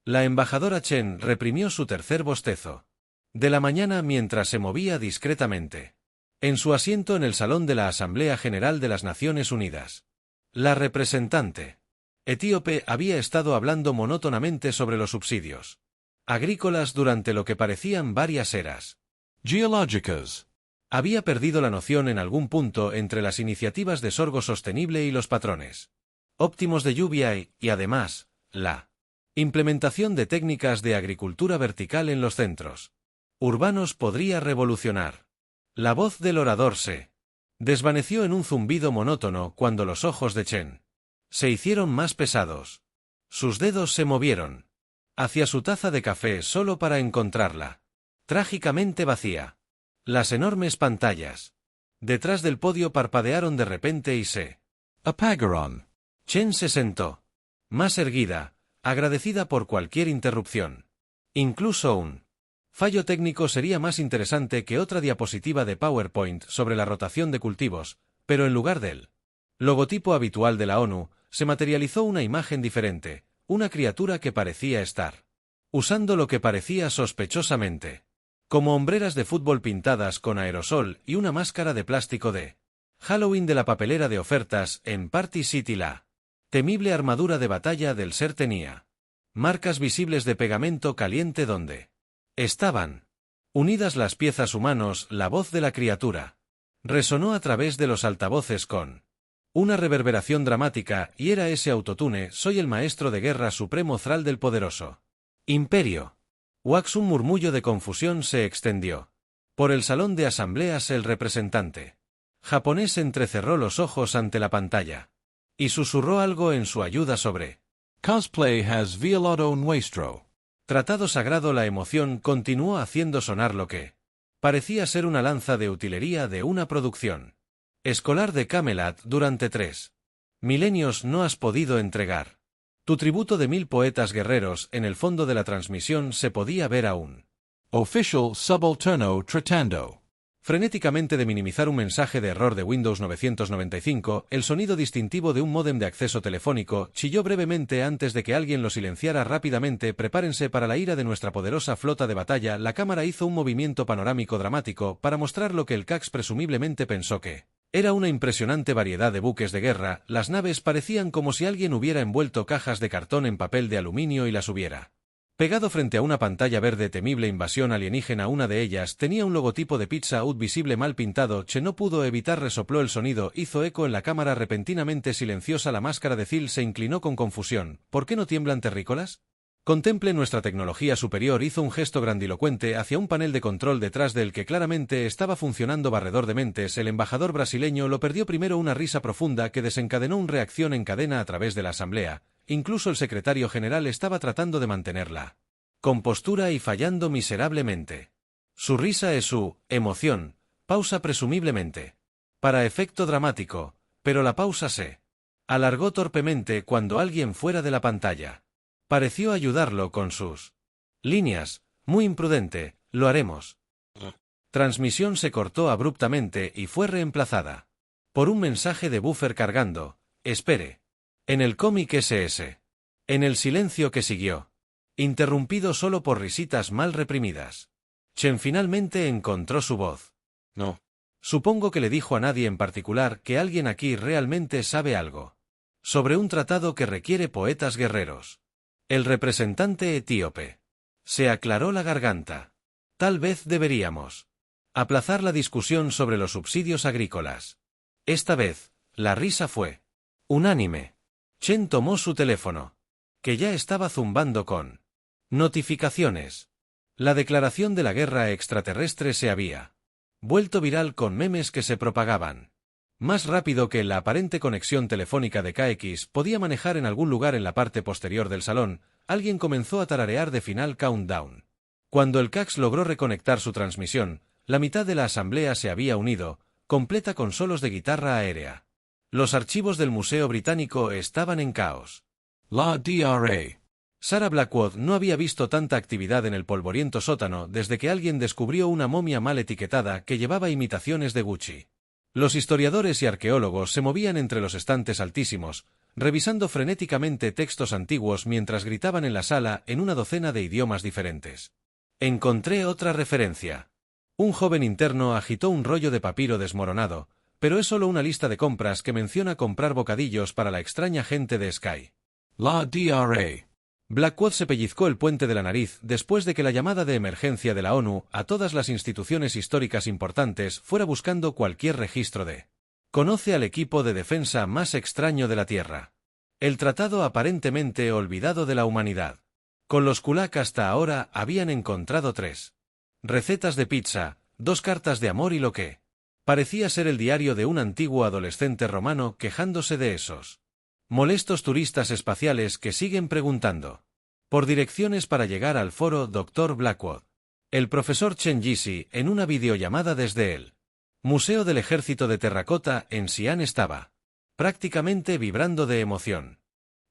La embajadora Chen reprimió su tercer bostezo de la mañana mientras se movía discretamente en su asiento en el salón de la Asamblea General de las Naciones Unidas. La representante etíope había estado hablando monótonamente sobre los subsidios agrícolas durante lo que parecían varias eras geológicas. Había perdido la noción en algún punto entre las iniciativas de sorgo sostenible y los patrones óptimos de lluvia y, además, la implementación de técnicas de agricultura vertical en los centros urbanos podría revolucionar. La voz del orador se desvaneció en un zumbido monótono cuando los ojos de Chen se hicieron más pesados. Sus dedos se movieron hacia su taza de café solo para encontrarla trágicamente vacía. Las enormes pantallas detrás del podio parpadearon de repente y se apagaron. Chen se sentó, más erguida, agradecida por cualquier interrupción. Incluso un fallo técnico sería más interesante que otra diapositiva de PowerPoint sobre la rotación de cultivos, pero en lugar del logotipo habitual de la ONU, se materializó una imagen diferente, una criatura que parecía estar usando lo que parecía sospechosamente como hombreras de fútbol pintadas con aerosol y una máscara de plástico de Halloween de la papelera de ofertas en Party City. La temible armadura de batalla del ser tenía marcas visibles de pegamento caliente donde estaban unidas las piezas humanos. La voz de la criatura resonó a través de los altavoces con una reverberación dramática y era ese autotune: soy el maestro de guerra supremo Thrall del poderoso Imperio. Un murmullo de confusión se extendió por el salón de asambleas. El representante japonés entrecerró los ojos ante la pantalla y susurró algo en su ayuda sobre cosplay has violado nuestro tratado sagrado. La emoción continuó haciendo sonar lo que parecía ser una lanza de utilería de una producción escolar de Camelot. Durante 3 milenios no has podido entregar tu tributo de 1000 poetas guerreros. En el fondo de la transmisión se podía ver a un official subalterno tratando frenéticamente de minimizar un mensaje de error de Windows 995. El sonido distintivo de un módem de acceso telefónico chilló brevemente antes de que alguien lo silenciara rápidamente. Prepárense para la ira de nuestra poderosa flota de batalla. La cámara hizo un movimiento panorámico dramático para mostrar lo que el CAX presumiblemente pensó que era una impresionante variedad de buques de guerra. Las naves parecían como si alguien hubiera envuelto cajas de cartón en papel de aluminio y las hubiera pegado frente a una pantalla verde. Temible invasión alienígena. Una de ellas tenía un logotipo de Pizza Hut visible mal pintado. Che no pudo evitar resopló. El sonido hizo eco en la cámara repentinamente silenciosa. La máscara de Phil se inclinó con confusión. ¿Por qué no tiemblan terrícolas? Contemple nuestra tecnología superior. Hizo un gesto grandilocuente hacia un panel de control detrás del que claramente estaba funcionando barredor de mentes. El embajador brasileño lo perdió primero. Una risa profunda que desencadenó una reacción en cadena a través de la asamblea. Incluso el secretario general estaba tratando de mantenerla compostura y fallando miserablemente. Su risa es su emoción. Pausa presumiblemente para efecto dramático, pero la pausa se alargó torpemente cuando alguien fuera de la pantalla pareció ayudarlo con sus líneas. Muy imprudente, lo haremos. Transmisión se cortó abruptamente y fue reemplazada por un mensaje de buffer cargando. Espere. En el cómic SS. En el silencio que siguió, interrumpido solo por risitas mal reprimidas, Chen finalmente encontró su voz. No. Supongo que le dijo a nadie en particular que alguien aquí realmente sabe algo sobre un tratado que requiere poetas guerreros. El representante etíope se aclaró la garganta. Tal vez deberíamos aplazar la discusión sobre los subsidios agrícolas. Esta vez, la risa fue unánime. Chen tomó su teléfono, que ya estaba zumbando con notificaciones. La declaración de la guerra extraterrestre se había vuelto viral con memes que se propagaban más rápido que la aparente conexión telefónica de KX podía manejar. En algún lugar en la parte posterior del salón, alguien comenzó a tararear The Final Countdown. Cuando el CAX logró reconectar su transmisión, la mitad de la asamblea se había unido, completa con solos de guitarra aérea. Los archivos del Museo Británico estaban en caos. La DRA. Sarah Blackwood no había visto tanta actividad en el polvoriento sótano desde que alguien descubrió una momia mal etiquetada que llevaba imitaciones de Gucci. Los historiadores y arqueólogos se movían entre los estantes altísimos, revisando frenéticamente textos antiguos mientras gritaban en la sala en una docena de idiomas diferentes. Encontré otra referencia. Un joven interno agitó un rollo de papiro desmoronado, pero es solo una lista de compras que menciona comprar bocadillos para la extraña gente de Sky. La DRA. Blackwood se pellizcó el puente de la nariz después de que la llamada de emergencia de la ONU a todas las instituciones históricas importantes fuera buscando cualquier registro de. Conoce al equipo de defensa más extraño de la Tierra. El tratado aparentemente olvidado de la humanidad. Con los Kulak hasta ahora habían encontrado 3 recetas de pizza, 2 cartas de amor y lo que parecía ser el diario de un antiguo adolescente romano quejándose de esos molestos turistas espaciales que siguen preguntando por direcciones para llegar al foro Dr. Blackwood. El profesor Chen Yixi, en una videollamada desde el Museo del Ejército de Terracota en Xi'an, estaba prácticamente vibrando de emoción.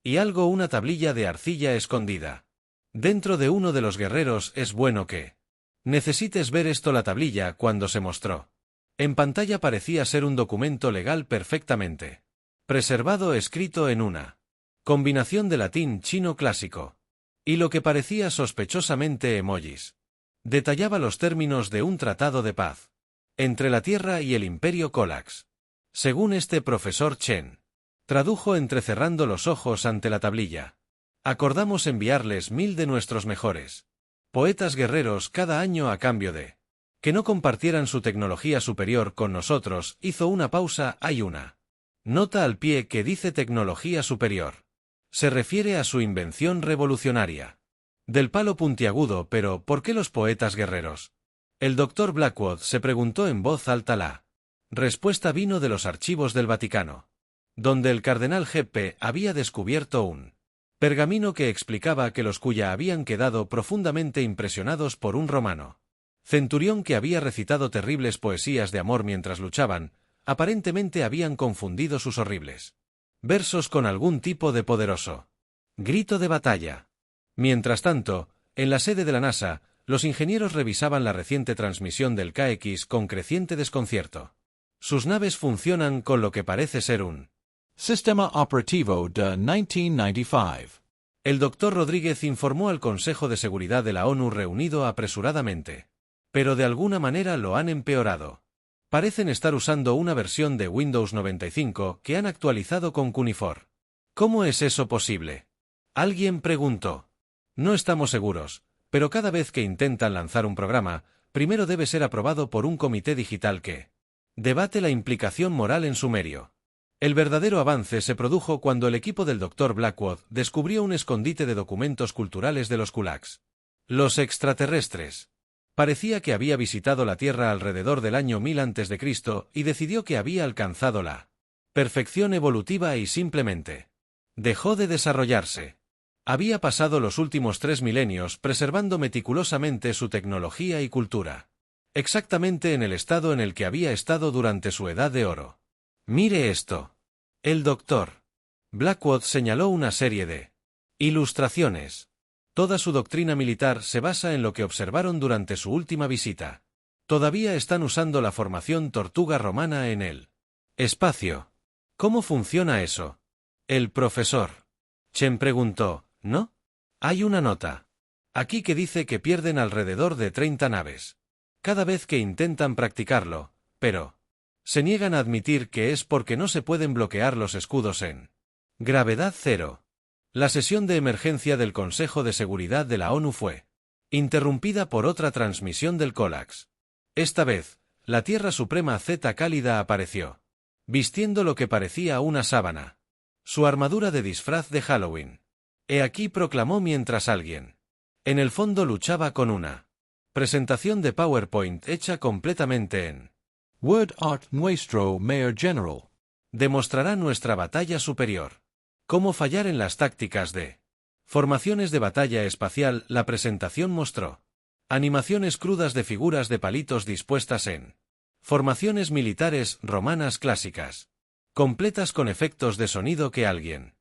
Y algo, una tablilla de arcilla escondida dentro de uno de los guerreros. Es bueno que necesites ver esto. La tablilla, cuando se mostró en pantalla, parecía ser un documento legal perfectamente preservado, escrito en una combinación de latín chino clásico y lo que parecía sospechosamente emojis. Detallaba los términos de un tratado de paz entre la Tierra y el Imperio Colax. Según este profesor Chen tradujo entrecerrando los ojos ante la tablilla. Acordamos enviarles 1000 de nuestros mejores poetas guerreros cada año a cambio de que no compartieran su tecnología superior con nosotros. Hizo una pausa. Hay una nota al pie que dice tecnología superior. Se refiere a su invención revolucionaria del palo puntiagudo. Pero, ¿por qué los poetas guerreros? El Dr. Blackwood se preguntó en voz alta. La respuesta vino de los archivos del Vaticano, donde el cardenal Geppe había descubierto un pergamino que explicaba que los Kuya habían quedado profundamente impresionados por un romano centurión que había recitado terribles poesías de amor mientras luchaban. Aparentemente habían confundido sus horribles versos con algún tipo de poderoso grito de batalla. Mientras tanto, en la sede de la NASA, los ingenieros revisaban la reciente transmisión del KX con creciente desconcierto. Sus naves funcionan con lo que parece ser un Sistema Operativo de 1995. El Dr. Rodríguez informó al Consejo de Seguridad de la ONU reunido apresuradamente. Pero de alguna manera lo han empeorado. Parecen estar usando una versión de Windows 95 que han actualizado con Cuneiform. ¿Cómo es eso posible? Alguien preguntó. No estamos seguros, pero cada vez que intentan lanzar un programa, primero debe ser aprobado por un comité digital que debate la implicación moral en sumerio. El verdadero avance se produjo cuando el equipo del Dr. Blackwood descubrió un escondite de documentos culturales de los Kulaks. Los extraterrestres. Parecía que había visitado la Tierra alrededor del año 1000 a.C. y decidió que había alcanzado la perfección evolutiva y simplemente dejó de desarrollarse. Había pasado los últimos 3 milenios preservando meticulosamente su tecnología y cultura, exactamente en el estado en el que había estado durante su edad de oro. Mire esto. El Dr. Blackwood señaló una serie de ilustraciones. Toda su doctrina militar se basa en lo que observaron durante su última visita. Todavía están usando la formación tortuga romana en el espacio. ¿Cómo funciona eso? El profesor Chen preguntó. ¿No? Hay una nota aquí que dice que pierden alrededor de 30 naves cada vez que intentan practicarlo, pero se niegan a admitir que es porque no se pueden bloquear los escudos en gravedad cero. La sesión de emergencia del Consejo de Seguridad de la ONU fue interrumpida por otra transmisión del Colax. Esta vez, la Tierra Suprema Zeta Cálida apareció, vistiendo lo que parecía una sábana. Su armadura de disfraz de Halloween. He aquí, proclamó mientras alguien en el fondo luchaba con una presentación de PowerPoint hecha completamente en Word Art Nuestro Mayor General. Demostrará nuestra batalla superior. ¿Cómo fallar en las tácticas de formaciones de batalla espacial? La presentación mostró animaciones crudas de figuras de palitos dispuestas en formaciones militares romanas clásicas, completas con efectos de sonido que alguien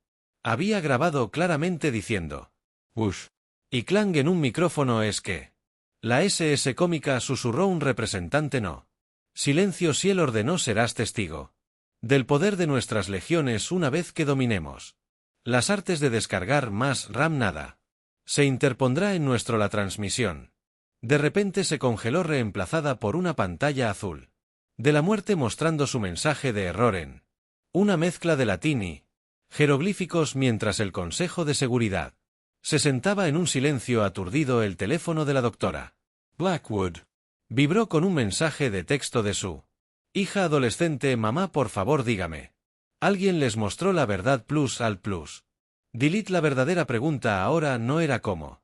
había grabado claramente diciendo «Ush» y clang en un micrófono. Es que la SS cómica, susurró un representante. No. Silencio, si él ordenó serás testigo Del poder de nuestras legiones una vez que dominemos las artes de descargar más RAM nada. Se interpondrá en nuestro la transmisión. De repente se congeló reemplazada por una pantalla azul de la muerte mostrando su mensaje de error en una mezcla de latín y jeroglíficos mientras el Consejo de Seguridad se sentaba en un silencio aturdido. El teléfono de la doctora Blackwood vibró con un mensaje de texto de su hija adolescente. Mamá, por favor dígame. Alguien les mostró la verdad plus al plus. Delete la verdadera pregunta ahora no era cómo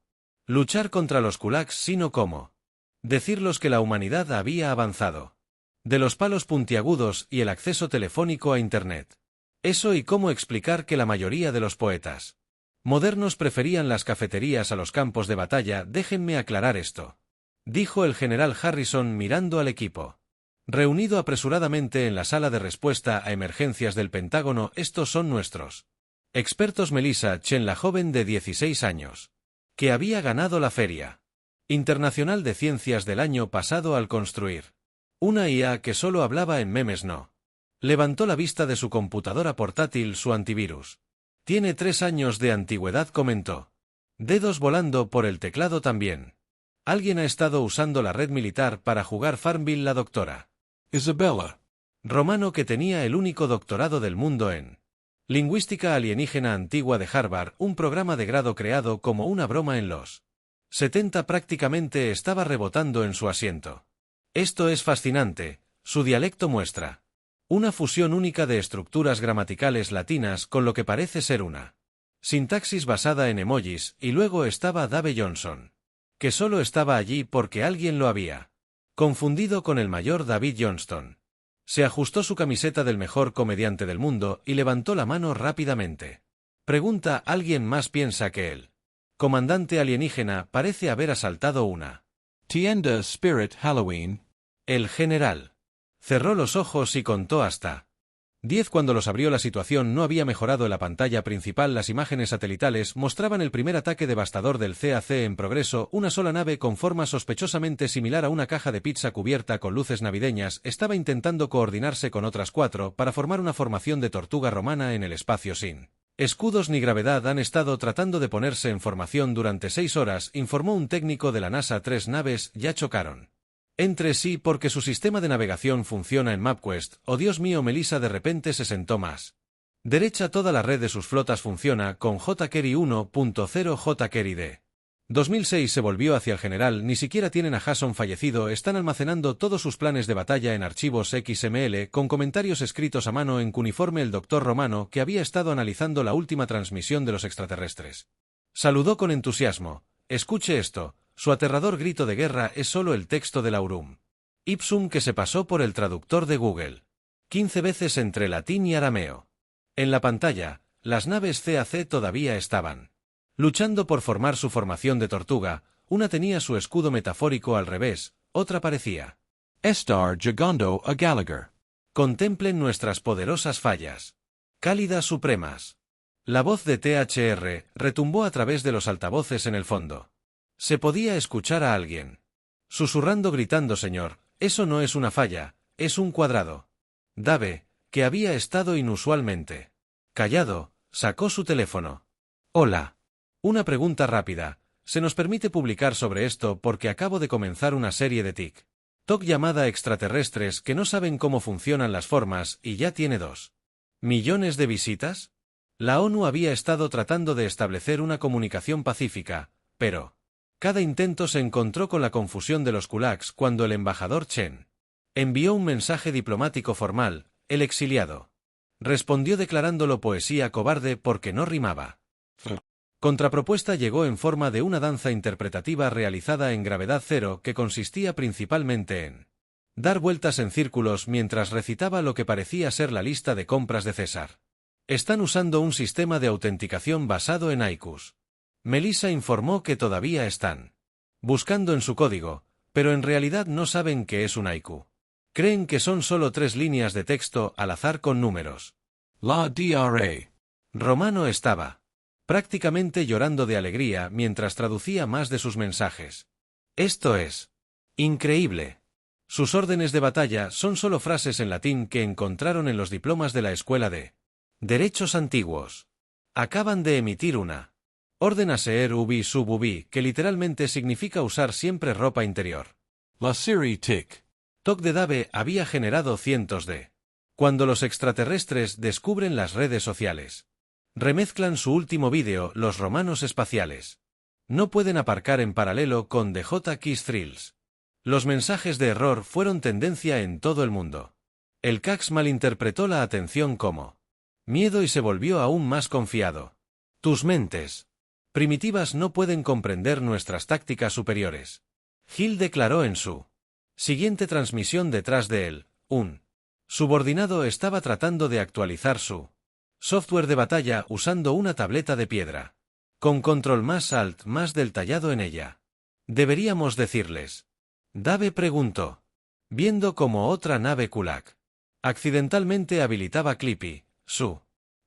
luchar contra los kulaks sino cómo decirlos que la humanidad había avanzado de los palos puntiagudos y el acceso telefónico a Internet. Eso y cómo explicar que la mayoría de los poetas modernos preferían las cafeterías a los campos de batalla. Déjenme aclarar esto, dijo el general Harrison mirando al equipo reunido apresuradamente en la sala de respuesta a emergencias del Pentágono. Estos son nuestros expertos. Melissa Chen, la joven de 16 años, que había ganado la Feria Internacional de Ciencias del año pasado al construir una IA que solo hablaba en memes, no levantó la vista de su computadora portátil. Su antivirus tiene 3 años de antigüedad, comentó. Dedos volando por el teclado también. Alguien ha estado usando la red militar para jugar Farmville. La doctora Isabella Romano, que tenía el único doctorado del mundo en lingüística alienígena antigua de Harvard, un programa de grado creado como una broma en los 70, prácticamente estaba rebotando en su asiento. Esto es fascinante. Su dialecto muestra una fusión única de estructuras gramaticales latinas con lo que parece ser una sintaxis basada en emojis. Y luego estaba Dave Johnson, que solo estaba allí porque alguien lo había confundido con el mayor David Johnston. Se ajustó su camiseta del mejor comediante del mundo y levantó la mano rápidamente. Pregunta: ¿alguien más piensa que el comandante alienígena parece haber asaltado una tienda Spirit Halloween? El general cerró los ojos y contó hasta 10 cuando los abrió. La situación no había mejorado en la pantalla principal. Las imágenes satelitales mostraban el primer ataque devastador del CAC en progreso. Una sola nave con forma sospechosamente similar a una caja de pizza cubierta con luces navideñas estaba intentando coordinarse con otras 4 para formar una formación de tortuga romana en el espacio sin escudos ni gravedad. Han estado tratando de ponerse en formación durante 6 horas, informó un técnico de la NASA. 3 naves ya chocaron entre sí porque su sistema de navegación funciona en MapQuest. Oh Dios mío. Melissa de repente se sentó más derecha. Toda la red de sus flotas funciona con jQuery 1.0. jQuery de 2006 se volvió hacia el general. Ni siquiera tienen a Jason fallecido. Están almacenando todos sus planes de batalla en archivos XML con comentarios escritos a mano en cuneiforme. El doctor Romano, que había estado analizando la última transmisión de los extraterrestres, saludó con entusiasmo. Escuche esto. Su aterrador grito de guerra es solo el texto del Aurum Ipsum que se pasó por el traductor de Google 15 veces entre latín y arameo. En la pantalla, las naves CAC todavía estaban luchando por formar su formación de tortuga. Una tenía su escudo metafórico al revés, otra parecía estar llegando a Gallagher. Contemplen nuestras poderosas fallas cálidas supremas. La voz de THR retumbó a través de los altavoces en el fondo. Se podía escuchar a alguien susurrando, gritando: señor, eso no es una falla, es un cuadrado. Dave, que había estado inusualmente callado, sacó su teléfono. Hola. Una pregunta rápida. ¿Se nos permite publicar sobre esto porque acabo de comenzar una serie de TikTok llamada Extraterrestres que no saben cómo funcionan las formas y ya tiene 2 millones de visitas? La ONU había estado tratando de establecer una comunicación pacífica, pero cada intento se encontró con la confusión de los kulaks cuando el embajador Chen envió un mensaje diplomático formal. El exiliado respondió declarándolo poesía cobarde porque no rimaba. Contrapropuesta llegó en forma de una danza interpretativa realizada en gravedad cero que consistía principalmente en dar vueltas en círculos mientras recitaba lo que parecía ser la lista de compras de César. Están usando un sistema de autenticación basado en haikus. Melissa informó que todavía están buscando en su código, pero en realidad no saben qué es un haiku. Creen que son solo 3 líneas de texto al azar con números. La DRA. Romano estaba prácticamente llorando de alegría mientras traducía más de sus mensajes. Esto es increíble. Sus órdenes de batalla son solo frases en latín que encontraron en los diplomas de la Escuela de Derechos Antiguos. Acaban de emitir una orden a seer ubi sub ubi, que literalmente significa usar siempre ropa interior. La Siri Tic. Toc de Dave había generado cientos de. Cuando los extraterrestres descubren las redes sociales. Remezclan su último vídeo, los romanos espaciales. No pueden aparcar en paralelo con DJ Kiss Thrills. Los mensajes de error fueron tendencia en todo el mundo. El CAX malinterpretó la atención como miedo y se volvió aún más confiado. Tus mentes primitivas no pueden comprender nuestras tácticas superiores. Hill declaró en su siguiente transmisión detrás de él, un subordinado estaba tratando de actualizar su software de batalla usando una tableta de piedra. Con control más alt más del tallado en ella. Deberíamos decirles. Dave preguntó. Viendo como otra nave Kulak accidentalmente habilitaba Clippy, su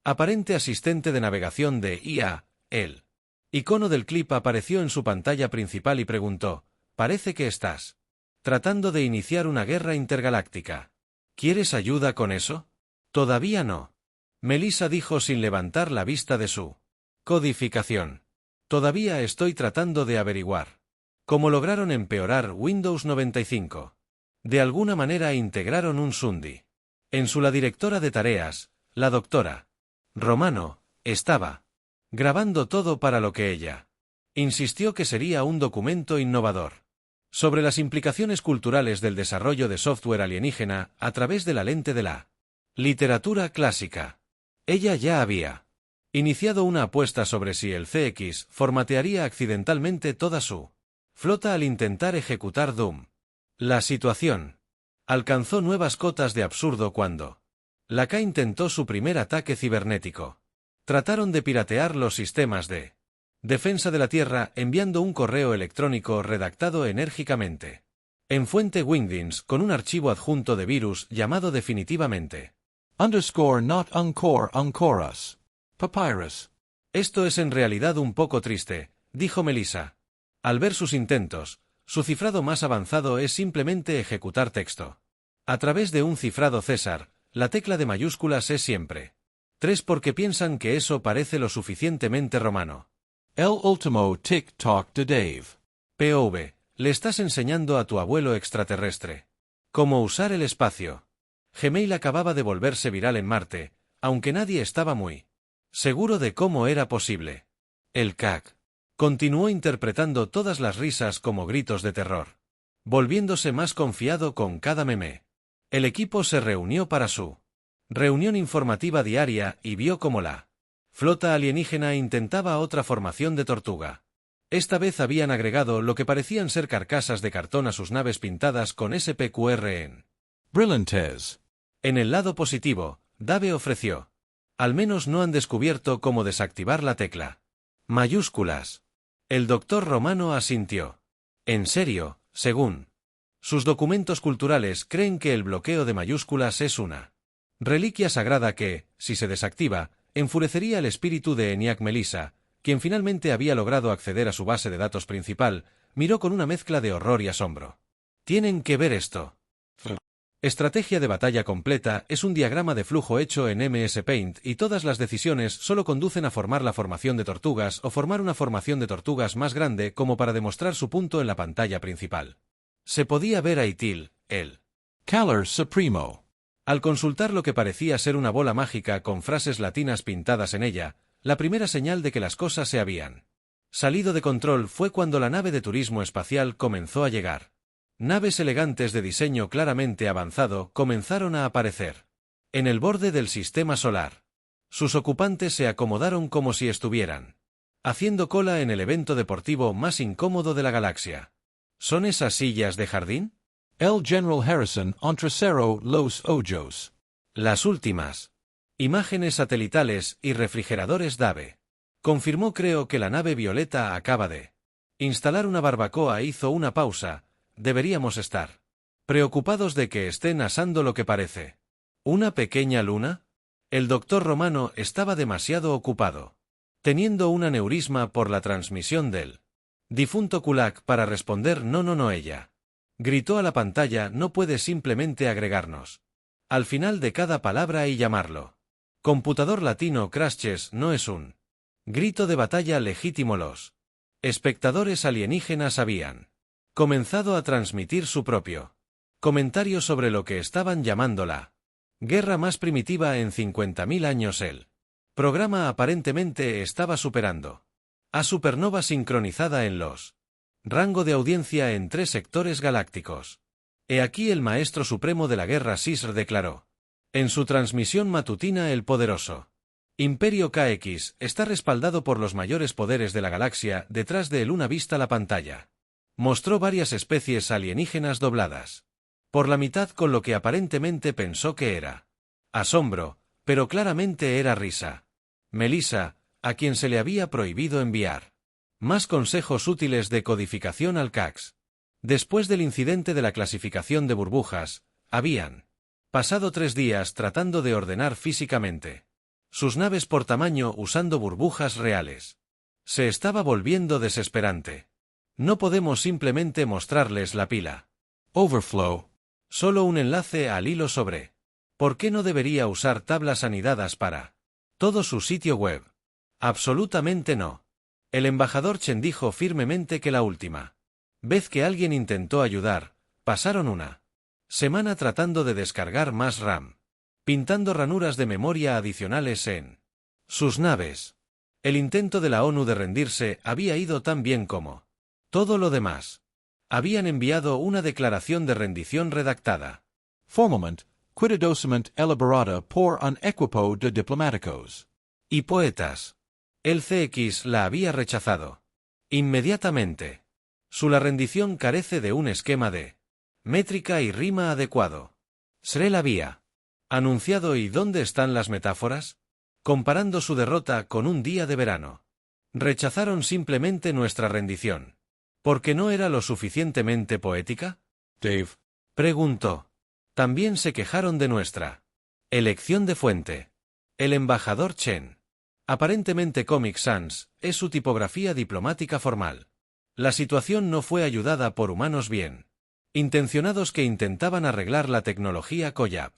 aparente asistente de navegación de IA, el icono del clip apareció en su pantalla principal y preguntó, parece que estás tratando de iniciar una guerra intergaláctica. ¿Quieres ayuda con eso? Todavía no. Melissa dijo sin levantar la vista de su codificación. Todavía estoy tratando de averiguar cómo lograron empeorar Windows 95. De alguna manera integraron un SUNDI. La directora de tareas, la doctora Romano, estaba grabando todo para lo que ella insistió que sería un documento innovador sobre las implicaciones culturales del desarrollo de software alienígena a través de la lente de la literatura clásica. Ella ya había iniciado una apuesta sobre si el CX formatearía accidentalmente toda su flota al intentar ejecutar Doom. La situación alcanzó nuevas cotas de absurdo cuando la K intentó su primer ataque cibernético. Trataron de piratear los sistemas de defensa de la Tierra enviando un correo electrónico redactado enérgicamente en fuente Wingdings con un archivo adjunto de virus llamado definitivamente _not uncorus. Papyrus. Esto es en realidad un poco triste, dijo Melissa. Al ver sus intentos, su cifrado más avanzado es simplemente ejecutar texto. A través de un cifrado César, la tecla de mayúsculas es siempre 3 porque piensan que eso parece lo suficientemente romano. El último TikTok de Dave. POV, le estás enseñando a tu abuelo extraterrestre cómo usar el espacio. Gmail acababa de volverse viral en Marte, aunque nadie estaba muy seguro de cómo era posible. El CAC continuó interpretando todas las risas como gritos de terror, volviéndose más confiado con cada meme. El equipo se reunió para su reunión informativa diaria y vio cómo la flota alienígena intentaba otra formación de tortuga. Esta vez habían agregado lo que parecían ser carcasas de cartón a sus naves pintadas con SPQR en Brillantes. En el lado positivo, Dave ofreció. Al menos no han descubierto cómo desactivar la tecla mayúsculas. El doctor Romano asintió. En serio, según sus documentos culturales creen que el bloqueo de mayúsculas es una reliquia sagrada que, si se desactiva, enfurecería el espíritu de ENIAC. Melissa, quien finalmente había logrado acceder a su base de datos principal, miró con una mezcla de horror y asombro. Tienen que ver esto. Estrategia de batalla completa es un diagrama de flujo hecho en MS Paint y todas las decisiones solo conducen a formar la formación de tortugas o formar una formación de tortugas más grande como para demostrar su punto en la pantalla principal. Se podía ver a Itil, el Calor Supremo. Al consultar lo que parecía ser una bola mágica con frases latinas pintadas en ella, la primera señal de que las cosas se habían salido de control fue cuando la nave de turismo espacial comenzó a llegar. Naves elegantes de diseño claramente avanzado comenzaron a aparecer en el borde del sistema solar. Sus ocupantes se acomodaron como si estuvieran haciendo cola en el evento deportivo más incómodo de la galaxia. ¿Son esas sillas de jardín? El General Harrison Entrecero Los Ojos. Las últimas imágenes satelitales y refrigeradores Dave confirmó. Creo que la nave violeta acaba de instalar una barbacoa. Hizo una pausa. Deberíamos estar preocupados de que estén asando lo que parece ¿una pequeña luna? El doctor Romano estaba demasiado ocupado, teniendo un aneurisma por la transmisión del difunto Kulak para responder no ella Gritó a la pantalla: no puedes simplemente agregarnos al final de cada palabra y llamarlo computador latino crashes. No es un grito de batalla legítimo. Los espectadores alienígenas habían comenzado a transmitir su propio comentario sobre lo que estaban llamando la guerra más primitiva en 50.000 años. El programa aparentemente estaba superando a Supernova sincronizada en los rango de audiencia en 3 sectores galácticos. He aquí el maestro supremo de la guerra Sisr declaró en su transmisión matutina: el poderoso Imperio KX está respaldado por los mayores poderes de la galaxia. Detrás de él, una vista a la pantalla mostró varias especies alienígenas dobladas por la mitad, con lo que aparentemente pensó que era asombro, pero claramente era risa. Melissa, a quien se le había prohibido enviar más consejos útiles de codificación al CAX. Después del incidente de la clasificación de burbujas, habían pasado 3 días tratando de ordenar físicamente sus naves por tamaño usando burbujas reales. Se estaba volviendo desesperante. No podemos simplemente mostrarles la pila Overflow. solo un enlace al hilo sobre ¿por qué no debería usar tablas anidadas para todo su sitio web? Absolutamente no. El embajador Chen dijo firmemente que la última vez que alguien intentó ayudar, pasaron una semana tratando de descargar más RAM, pintando ranuras de memoria adicionales en sus naves. El intento de la ONU de rendirse había ido tan bien como todo lo demás. Habían enviado una declaración de rendición redactada. Formalment, cuidadosamente elaborada por un equipo de diplomáticos y poetas. El CX la había rechazado inmediatamente. La rendición carece de un esquema de métrica y rima adecuado. Srel había anunciado. ¿Y dónde están las metáforas? Comparando su derrota con un día de verano. Rechazaron simplemente nuestra rendición. ¿Por qué no era lo suficientemente poética? Dave preguntó. También se quejaron de nuestra elección de fuente. El embajador Chen. Aparentemente Comic Sans es su tipografía diplomática formal. La situación no fue ayudada por humanos bien intencionados que intentaban arreglar la tecnología Collab.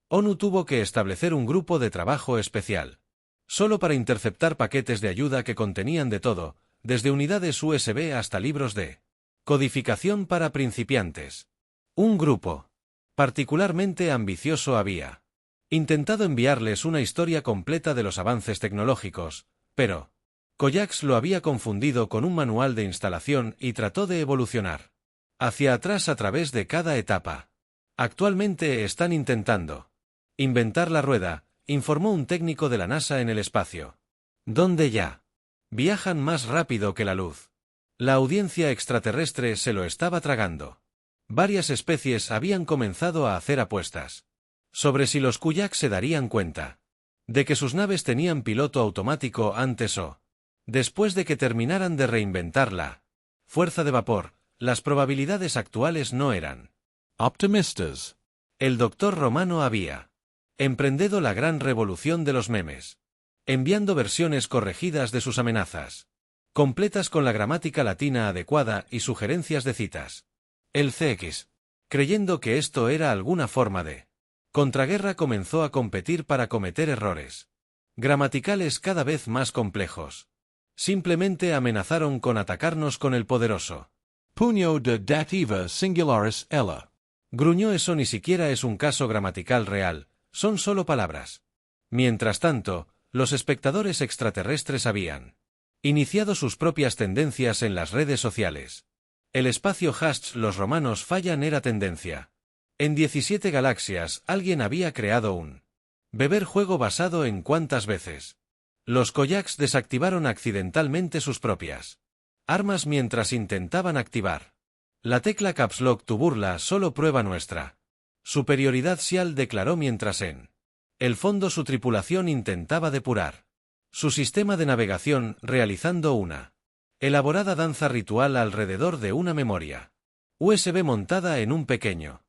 ONU tuvo que establecer un grupo de trabajo especial solo para interceptar paquetes de ayuda que contenían de todo, desde unidades USB hasta libros de codificación para principiantes. Un grupo particularmente ambicioso había intentado enviarles una historia completa de los avances tecnológicos, pero Koyax lo había confundido con un manual de instalación y trató de evolucionar hacia atrás a través de cada etapa. Actualmente están intentando inventar la rueda, informó un técnico de la NASA en el espacio, donde ya viajan más rápido que la luz. La audiencia extraterrestre se lo estaba tragando. Varias especies habían comenzado a hacer apuestas sobre si los Kuyaks se darían cuenta de que sus naves tenían piloto automático antes o después de que terminaran de reinventar la fuerza de vapor. Las probabilidades actuales no eran optimistas. El doctor Romano había emprendido la gran revolución de los memes, enviando versiones corregidas de sus amenazas, completas con la gramática latina adecuada y sugerencias de citas. El CX, creyendo que esto era alguna forma de contraguerra, comenzó a competir para cometer errores gramaticales cada vez más complejos. Simplemente amenazaron con atacarnos con el poderoso Puño de dativa singularis ella. Gruñó. Eso ni siquiera es un caso gramatical real, son solo palabras. Mientras tanto, los espectadores extraterrestres habían iniciado sus propias tendencias en las redes sociales. El espacio hash los romanos fallan era tendencia. En 17 galaxias alguien había creado un beber juego basado en cuántas veces los Koyaks desactivaron accidentalmente sus propias armas mientras intentaban activar la tecla Caps Lock. Tu burla solo prueba nuestra superioridad, Sial declaró mientras en el fondo su tripulación intentaba depurar su sistema de navegación, realizando una elaborada danza ritual alrededor de una memoria USB montada en un pequeño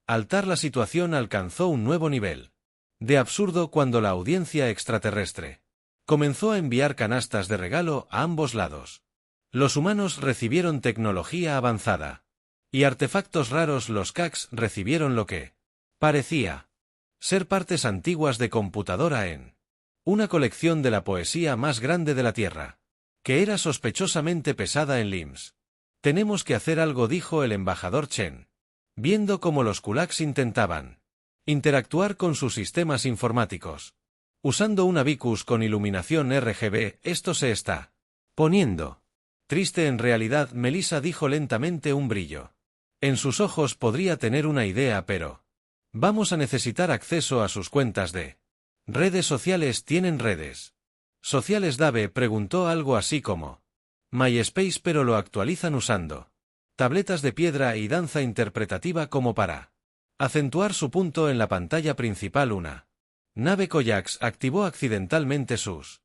altar. La situación alcanzó un nuevo nivel de absurdo cuando la audiencia extraterrestre comenzó a enviar canastas de regalo a ambos lados. Los humanos recibieron tecnología avanzada y artefactos raros. Los Cax recibieron lo que parecía ser partes antiguas de computadora en una colección de la poesía más grande de la Tierra, que era sospechosamente pesada en LIMS. Tenemos que hacer algo, dijo el embajador Chen, viendo cómo los kulaks intentaban interactuar con sus sistemas informáticos. Usando un Abacus con iluminación RGB, esto se está poniendo triste. En realidad, Melissa dijo lentamente, un brillo en sus ojos. Podría tener una idea, pero vamos a necesitar acceso a sus cuentas de redes sociales. ¿Tienen redes sociales? Dave preguntó algo así como MySpace, pero lo actualizan usando tabletas de piedra y danza interpretativa como para acentuar su punto en la pantalla principal. Una nave Koyax activó accidentalmente sus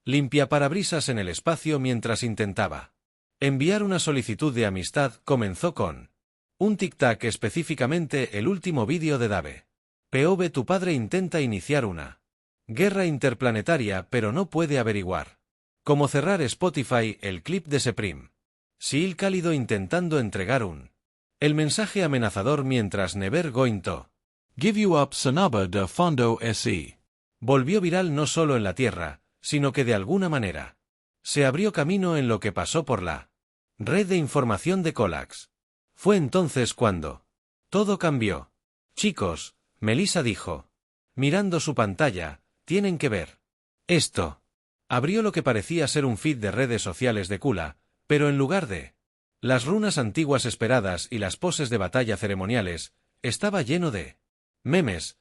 limpiaparabrisas en el espacio mientras intentaba enviar una solicitud de amistad. Comenzó con un tic-tac, específicamente el último vídeo de Dave. POV: tu padre intenta iniciar una guerra interplanetaria, pero no puede averiguar cómo cerrar Spotify. El clip de Supreme Seal cálido intentando entregar el mensaje amenazador mientras Never Going to Give You Up Sanaba de Fondo SE volvió viral no solo en la Tierra, sino que de alguna manera se abrió camino en lo que pasó por la red de información de Colax. Fue entonces cuando todo cambió. Chicos, Melissa dijo, mirando su pantalla, tienen que ver esto. Abrió lo que parecía ser un feed de redes sociales de Kula, pero en lugar de las runas antiguas esperadas y las poses de batalla ceremoniales, estaba lleno de memes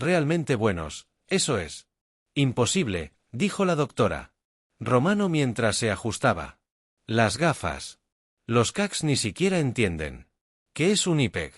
realmente buenos. Eso es imposible, dijo la doctora Romano mientras se ajustaba las gafas. Los Cax ni siquiera entienden qué es un IPEG.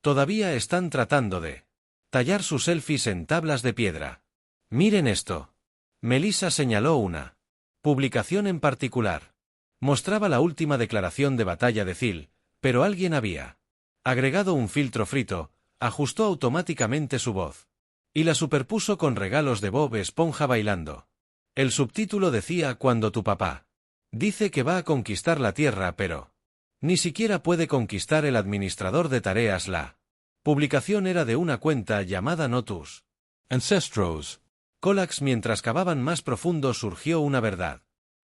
Todavía están tratando de tallar sus selfies en tablas de piedra. Miren esto. Melissa señaló una publicación en particular. Mostraba la última declaración de batalla de Zil, pero alguien había agregado un filtro frito, ajustó automáticamente su voz y la superpuso con regalos de Bob Esponja bailando. El subtítulo decía: cuando tu papá dice que va a conquistar la Tierra, pero ni siquiera puede conquistar el administrador de tareas. La publicación era de una cuenta llamada Notus Ancestros Colax. Mientras cavaban más profundo surgió una verdad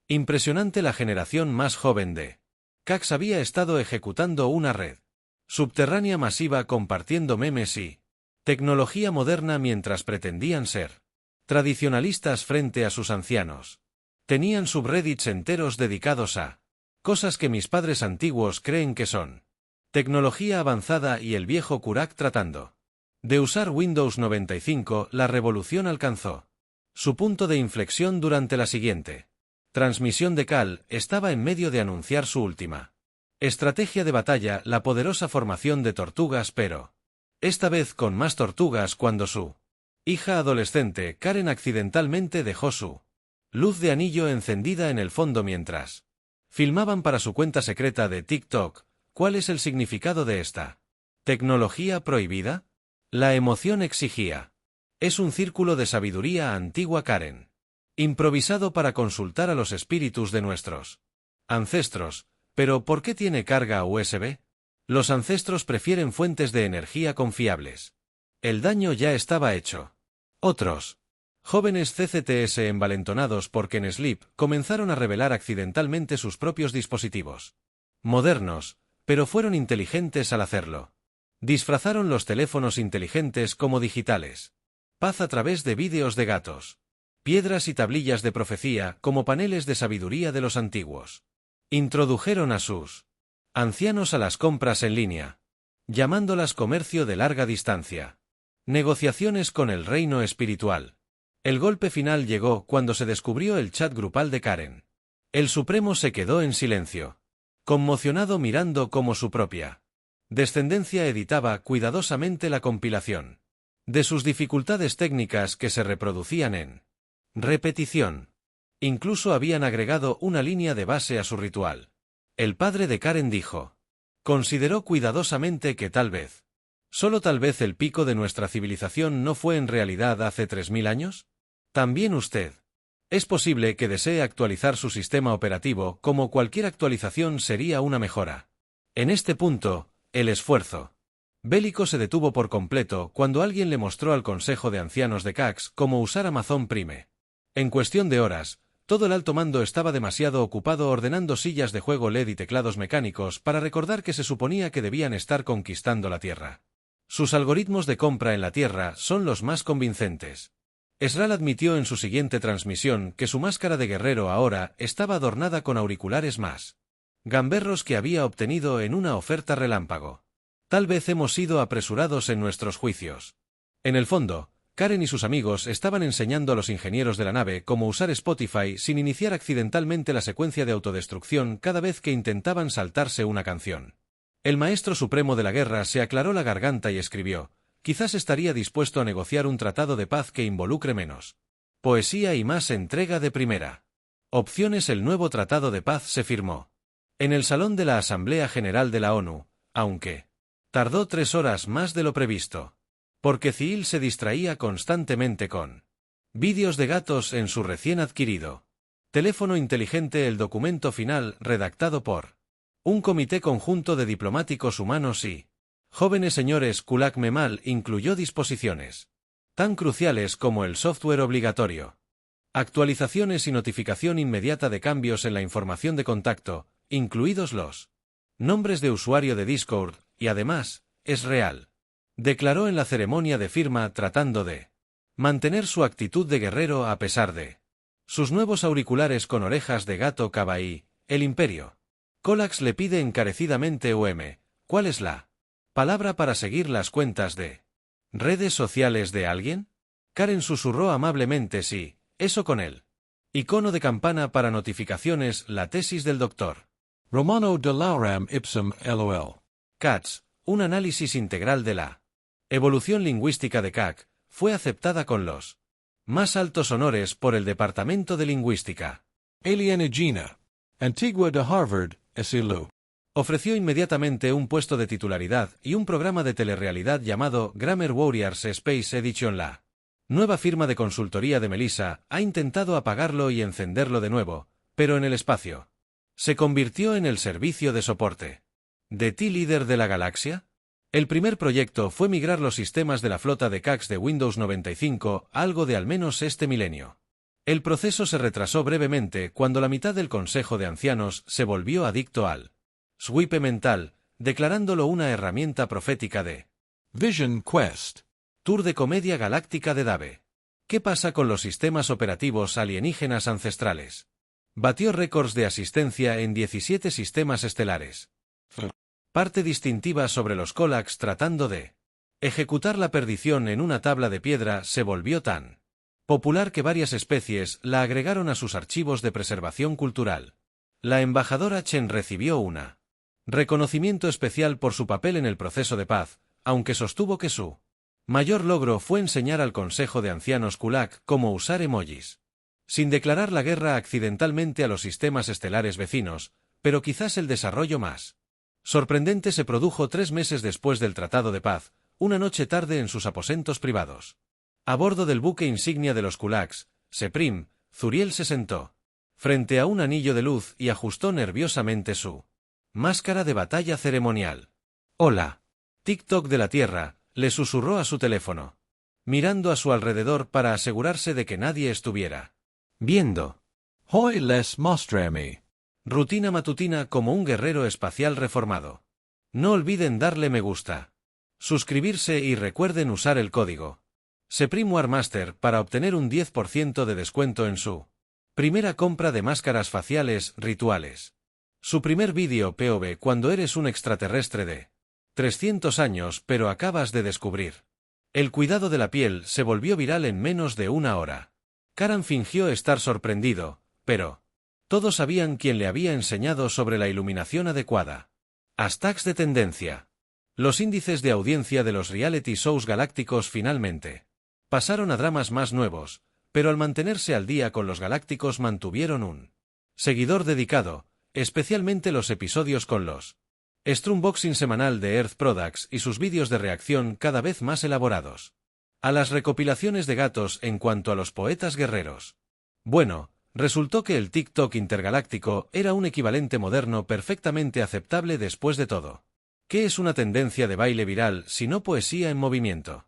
impresionante. La generación más joven de Cax había estado ejecutando una red subterránea masiva, compartiendo memes y tecnología moderna mientras pretendían ser tradicionalistas frente a sus ancianos. Tenían subreddits enteros dedicados a cosas que mis padres antiguos creen que son tecnología avanzada, y el viejo Kurak tratando de usar Windows 95. La revolución alcanzó su punto de inflexión durante la siguiente transmisión de Cal. Estaba en medio de anunciar su última estrategia de batalla, la poderosa formación de tortugas, pero esta vez con más tortugas, cuando su hija adolescente, Karen, accidentalmente dejó su luz de anillo encendida en el fondo mientras filmaban para su cuenta secreta de TikTok. ¿Cuál es el significado de esta tecnología prohibida? La emoción exigía. Es un círculo de sabiduría antigua, Karen, improvisado para consultar a los espíritus de nuestros ancestros. ¿Pero por qué tiene carga USB? Los ancestros prefieren fuentes de energía confiables. El daño ya estaba hecho. Otros jóvenes CCTS, envalentonados por Ken Sleep, comenzaron a revelar accidentalmente sus propios dispositivos modernos, pero fueron inteligentes al hacerlo. Disfrazaron los teléfonos inteligentes como digitales. Paz a través de vídeos de gatos, piedras y tablillas de profecía como paneles de sabiduría de los antiguos. Introdujeron a sus ancianos a las compras en línea, llamándolas comercio de larga distancia. Negociaciones con el reino espiritual. El golpe final llegó cuando se descubrió el chat grupal de Karen. El Supremo se quedó en silencio, conmocionado, mirando cómo su propia descendencia editaba cuidadosamente la compilación de sus dificultades técnicas que se reproducían en repetición. Incluso habían agregado una línea de base a su ritual. El padre de Karen dijo: consideró cuidadosamente que tal vez, solo tal vez, el pico de nuestra civilización no fue en realidad hace 3000 años. También usted. Es posible que desee actualizar su sistema operativo, como cualquier actualización sería una mejora. En este punto, El esfuerzo bélico se detuvo por completo cuando alguien le mostró al Consejo de Ancianos de Cax cómo usar Amazon Prime. En cuestión de horas, todo el alto mando estaba demasiado ocupado ordenando sillas de juego LED y teclados mecánicos para recordar que se suponía que debían estar conquistando la Tierra. Sus algoritmos de compra en la Tierra son los más convincentes. Ezral admitió en su siguiente transmisión que su máscara de guerrero ahora estaba adornada con auriculares más gamberros que había obtenido en una oferta relámpago. Tal vez hemos sido apresurados en nuestros juicios. En el fondo, Karen y sus amigos estaban enseñando a los ingenieros de la nave cómo usar Spotify sin iniciar accidentalmente la secuencia de autodestrucción cada vez que intentaban saltarse una canción. El maestro supremo de la guerra se aclaró la garganta y escribió: quizás estaría dispuesto a negociar un tratado de paz que involucre menos poesía y más entrega de primera. Opciones. El nuevo tratado de paz se firmó en el salón de la Asamblea General de la ONU, aunque tardó 3 horas más de lo previsto, porque Ciil se distraía constantemente con vídeos de gatos en su recién adquirido teléfono inteligente. El documento final, redactado por un comité conjunto de diplomáticos humanos y jóvenes señores Kulak Memal, incluyó disposiciones tan cruciales como el software obligatorio, actualizaciones y notificación inmediata de cambios en la información de contacto, incluidos los nombres de usuario de Discord, y además, es real, declaró en la ceremonia de firma, tratando de mantener su actitud de guerrero a pesar de sus nuevos auriculares con orejas de gato kawaii. El Imperio Colax le pide encarecidamente ¿cuál es la palabra para seguir las cuentas de redes sociales de alguien? Karen susurró amablemente sí, eso con él. Icono de campana para notificaciones. La tesis del Dr. Romano de Lauram ipsum LOL. Katz, un análisis integral de la evolución lingüística de CAC, fue aceptada con los más altos honores por el Departamento de Lingüística. Alienigena. Antigua de Harvard, SLU. Ofreció inmediatamente un puesto de titularidad y un programa de telerrealidad llamado Grammar Warriors Space Edition. La nueva firma de consultoría de Melissa ha intentado apagarlo y encenderlo de nuevo, pero en el espacio. Se convirtió en el servicio de soporte de T-Líder de la galaxia. El primer proyecto fue migrar los sistemas de la flota de CAX de Windows 95 a algo de al menos este milenio. El proceso se retrasó brevemente cuando la mitad del Consejo de Ancianos se volvió adicto al swipe mental, declarándolo una herramienta profética de Vision Quest. Tour de comedia galáctica de Dave. ¿Qué pasa con los sistemas operativos alienígenas ancestrales? Batió récords de asistencia en 17 sistemas estelares. Parte distintiva sobre los Colax tratando de ejecutar la perdición en una tabla de piedra se volvió tan popular que varias especies la agregaron a sus archivos de preservación cultural. La embajadora Chen recibió una reconocimiento especial por su papel en el proceso de paz, aunque sostuvo que su mayor logro fue enseñar al Consejo de Ancianos Kulak cómo usar emojis, sin declarar la guerra accidentalmente a los sistemas estelares vecinos, pero quizás el desarrollo más sorprendente se produjo 3 meses después del Tratado de Paz, una noche tarde en sus aposentos privados. A bordo del buque insignia de los Kulaks, Seprim, Zuriel se sentó frente a un anillo de luz y ajustó nerviosamente su máscara de batalla ceremonial. «Hola. TikTok de la Tierra», le susurró a su teléfono, mirando a su alrededor para asegurarse de que nadie estuviera viendo. Hoy les mostraré. Rutina matutina como un guerrero espacial reformado. No olviden darle me gusta, suscribirse y recuerden usar el código Seprim Warmaster para obtener un 10% de descuento en su primera compra de máscaras faciales rituales. Su primer vídeo POV cuando eres un extraterrestre de 300 años pero acabas de descubrir el cuidado de la piel se volvió viral en menos de una hora. Karan fingió estar sorprendido, pero todos sabían quién le había enseñado sobre la iluminación adecuada. Hashtags de tendencia. Los índices de audiencia de los reality shows galácticos finalmente pasaron a dramas más nuevos, pero al mantenerse al día con los galácticos mantuvieron un seguidor dedicado, especialmente los episodios con los Strumboxing semanal de Earth Products y sus vídeos de reacción cada vez más elaborados. A las recopilaciones de gatos en cuanto a los poetas guerreros. Bueno, resultó que el TikTok intergaláctico era un equivalente moderno perfectamente aceptable después de todo. ¿Qué es una tendencia de baile viral si no poesía en movimiento?